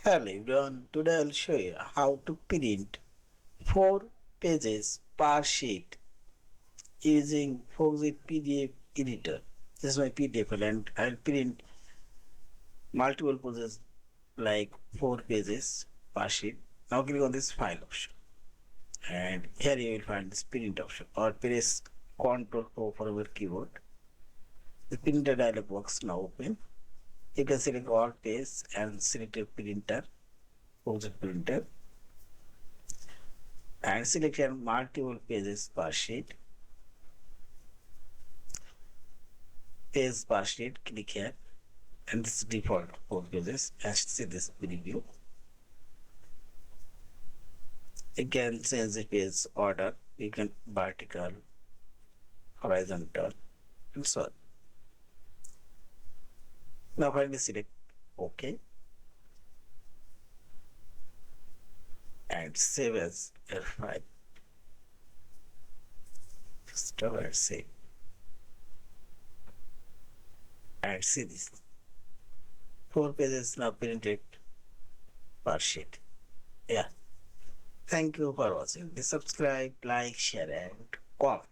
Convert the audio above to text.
Hello everyone, today I'll show you how to print 4 pages per sheet using Foxit PDF Editor. This is my PDF file and I'll print multiple pages like 4 pages per sheet. Now click on this file option and here you will find this print option or press Ctrl O from your keyboard. The printer dialog box now open. You can select all pages and select a printer, Foxit printer, and select multiple pages per sheet. Page per sheet, click here, and this is default 4 pages. As see this preview, you can change the page order. You can vertical, horizontal, and so on. Now finally select OK and save as your file. Stop and save. And see this 4 pages now printed per sheet. Yeah. Thank you for watching. Please subscribe, like, share, and comment.